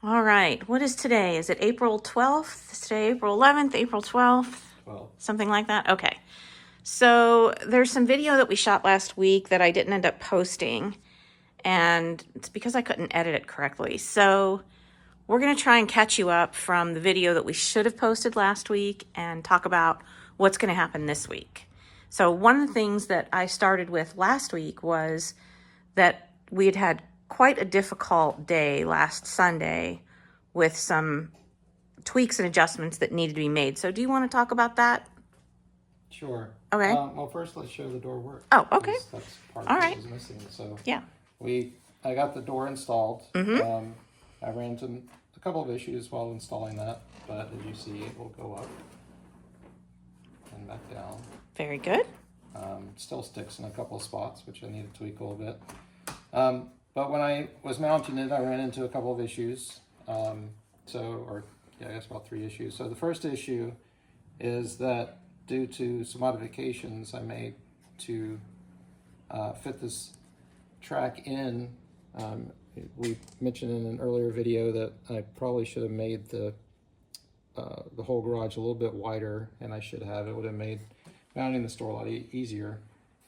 All right. What is today? Is it April 12th? Is today April 11th, April 12th? Well, Something like that? Okay. So there's some video that we shot last week that I didn't end up posting, and it's because I couldn't edit it correctly. So we're going to try and catch you up from the video that we should have posted last week and talk about what's going to happen this week. So one of the things that I started with last week was that we had quite a difficult day last Sunday with some tweaks and adjustments that needed to be made. So do you want to talk about that? sure. Okay. Well, first let's show the door work. Oh, okay. That's part All that right. was missing. So Yeah. I got the door installed. Mm-hmm. I ran into a couple of issues while installing that, but as you see, it will go up and back down. Very good. Still sticks in a couple of spots, which I need to tweak a little bit. But when I was mounting it, I ran into a couple of issues. I guess about 3 issues. So the first issue is that due to some modifications I made to fit this track in, we mentioned in an earlier video that I probably should have made the whole garage a little bit wider, and I should have. It would have made mounting the store a lot easier.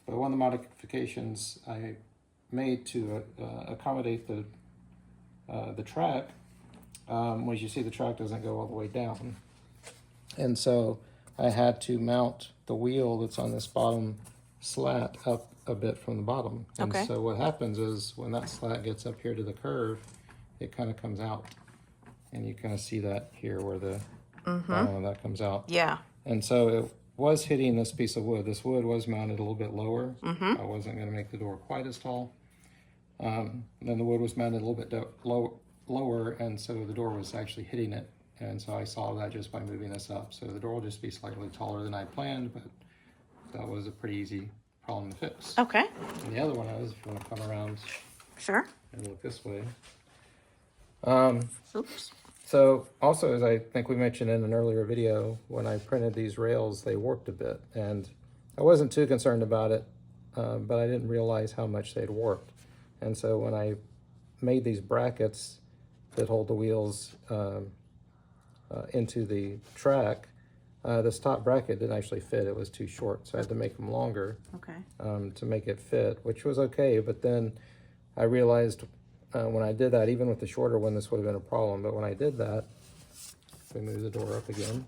But one of the modifications I made to accommodate the track was, you see, the track doesn't go all the way down, and so I had to mount the wheel that's on this bottom slat up a bit from the bottom. And Okay. so what happens is when that slat gets up here to the curve, it kind of comes out, and you kind of see that here where the bottom of that comes out. Yeah. And so it was hitting this piece of wood. This wood was mounted a little bit lower. I wasn't going to make the door quite as tall. Then the wood was mounted a little bit lower, and so the door was actually hitting it. And so I solved that just by moving this up. So the door will just be slightly taller than I planned, but that was a pretty easy problem to fix. Okay. And the other one is, if you want to come around Sure. and look this way. Oops. So also, as I think we mentioned in an earlier video, when I printed these rails, they warped a bit, and I wasn't too concerned about it, but I didn't realize how much they'd warped. And so when I made these brackets that hold the wheels into the track, this top bracket didn't actually fit. It was too short, so I had to make them longer to make it fit, which was okay. But then I realized when I did that, even with the shorter one, this would have been a problem. But when I did that, if we move the door up again,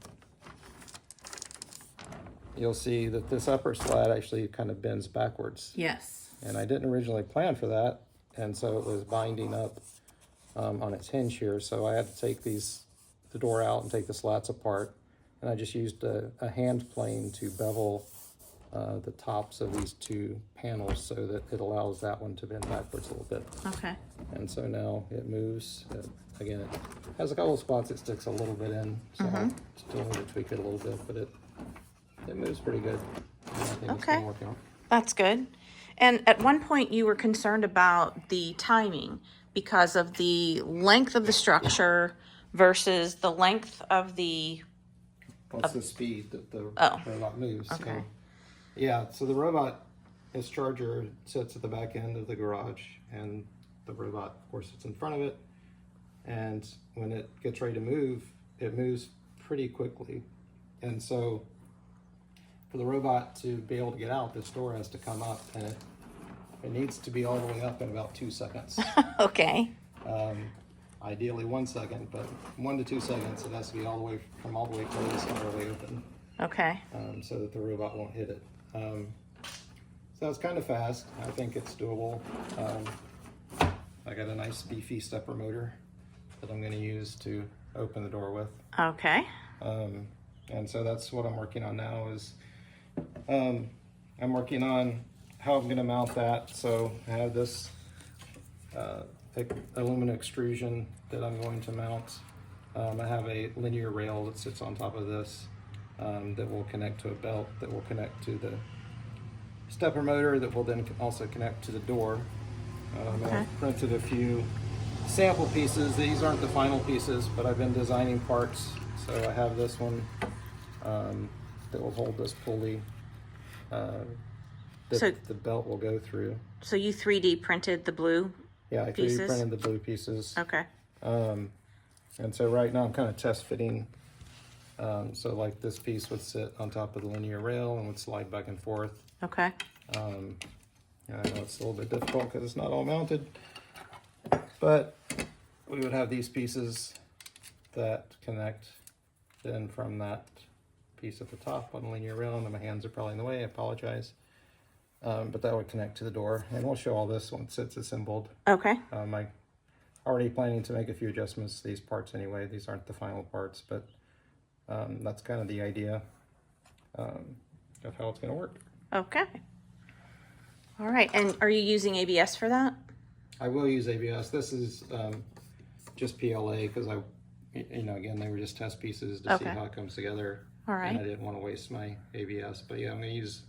you'll see that this upper slat actually kind of bends backwards. Yes. And I didn't originally plan for that, and so it was binding up on its hinge here. So I had to take the door out and take the slats apart, and I just used a hand plane to bevel the tops of these two panels so that it allows that one to bend backwards a little bit. Okay. And so now it moves. Again, it has a couple of spots it sticks a little bit in, so I still need to tweak it a little bit, but it moves pretty good. And I think it's gonna work out. That's good. And at one point you were concerned about the timing because of the length of the structure versus the length of the... What's the speed that the robot moves? Okay. So, yeah, so the robot, its charger sits at the back end of the garage, and the robot, of course, sits in front of it. And when it gets ready to move, it moves pretty quickly. And so for the robot to be able to get out, this door has to come up, and it needs to be all the way up in about 2 seconds. Okay. Ideally 1 second, but 1 to 2 seconds, it has to be all the way closed and all the way open. Okay. So that the robot won't hit it. So it's kind of fast. I think it's doable. I got a nice beefy stepper motor that I'm going to use to open the door with. Okay. And so that's what I'm working on now is I'm working on how I'm going to mount that. So I have this aluminum extrusion that I'm going to mount. I have a linear rail that sits on top of this that will connect to a belt that will connect to the stepper motor that will then also connect to the door. I've printed a few sample pieces. These aren't the final pieces, but I've been designing parts. So I have this one that will hold this pulley that the belt will go through. So you 3D printed the blue Yeah, I 3D pieces? printed the blue pieces. Okay. And so right now I'm kind of test fitting. So like this piece would sit on top of the linear rail and would slide back and forth. Okay. And I know it's a little bit difficult because it's not all mounted, but we would have these pieces that connect then from that piece at the top on the linear rail, and my hands are probably in the way, I apologize. But that would connect to the door, and we'll show all this once it's assembled. Okay. I'm already planning to make a few adjustments to these parts anyway. These aren't the final parts, but that's kind of the idea of how it's going to work. Okay. All right. And are you using ABS for that? I will use ABS. This is just PLA because again, they were just test pieces to see how it comes together. All right. And I didn't want to waste my ABS, but yeah, I'm going to use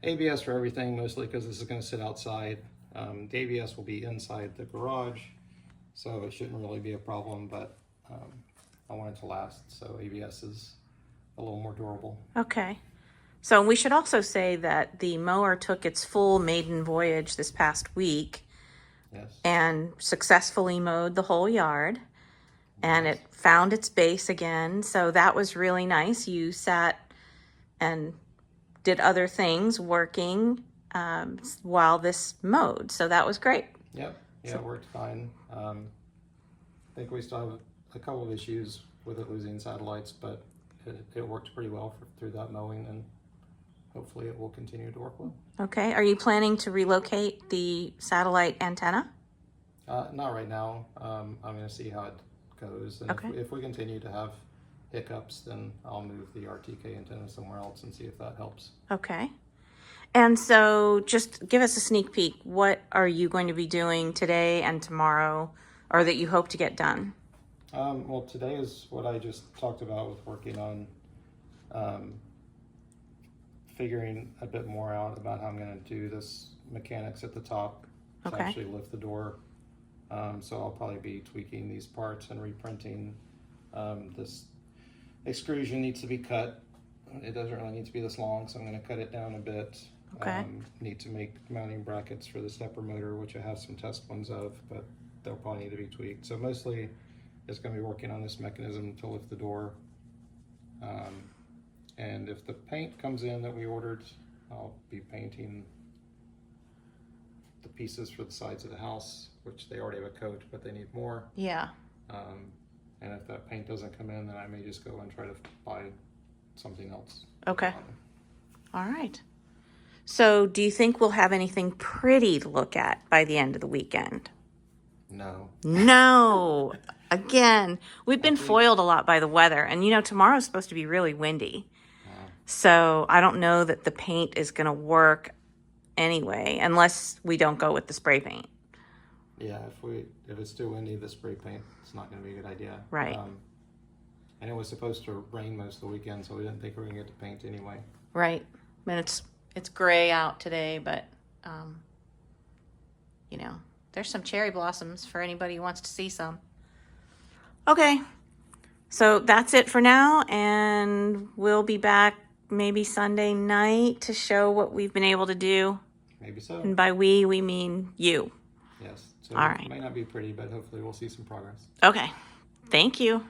ABS for everything, mostly because this is going to sit outside. The ABS will be inside the garage, so it shouldn't really be a problem, but I want it to last, so ABS is a little more durable. Okay. So we should also say that the mower took its full maiden voyage this past week. Yes. And successfully mowed the whole yard. And it found its base again, so that was really nice. You sat and did other things working while this mowed, so that was great. Yep, yeah, it worked fine. I think we still have a couple of issues with it losing satellites, but it worked pretty well through that mowing, and hopefully it will continue to work well. Okay, are you planning to relocate the satellite antenna? Not right now. I'm going to see how it goes, and if we continue to have hiccups, then I'll move the RTK antenna somewhere else and see if that helps. Okay. And so just give us a sneak peek. What are you going to be doing today and tomorrow, or that you hope to get done? Well, today is what I just talked about with working on figuring a bit more out about how I'm going to do this mechanics at the top to actually lift the door. So I'll probably be tweaking these parts and reprinting. This extrusion needs to be cut. It doesn't really need to be this long, so I'm going to cut it down a bit. Okay. Need to make mounting brackets for the stepper motor, which I have some test ones of, but they'll probably need to be tweaked. So mostly it's going to be working on this mechanism to lift the door. And if the paint comes in that we ordered, I'll be painting the pieces for the sides of the house, which they already have a coat, but they need more. Yeah. And if that paint doesn't come in, then I may just go and try to buy something else. Okay. All right. So do you think we'll have anything pretty to look at by the end of the weekend? No. No. Again, we've been foiled a lot by the weather, and tomorrow's supposed to be really windy. So I don't know that the paint is going to work anyway, unless we don't go with the spray paint. Yeah, if it's too windy, the spray paint, it's not going to be a good idea. Right. And it was supposed to rain most of the weekend, so we didn't think we were going to get to paint anyway. Right. I mean, it's gray out today, but there's some cherry blossoms for anybody who wants to see some. Okay. So that's it for now, and we'll be back maybe Sunday night to show what we've been able to do. Maybe so. And by we mean you. Yes. So All it right. might not be pretty, but hopefully we'll see some progress. Okay. Thank you.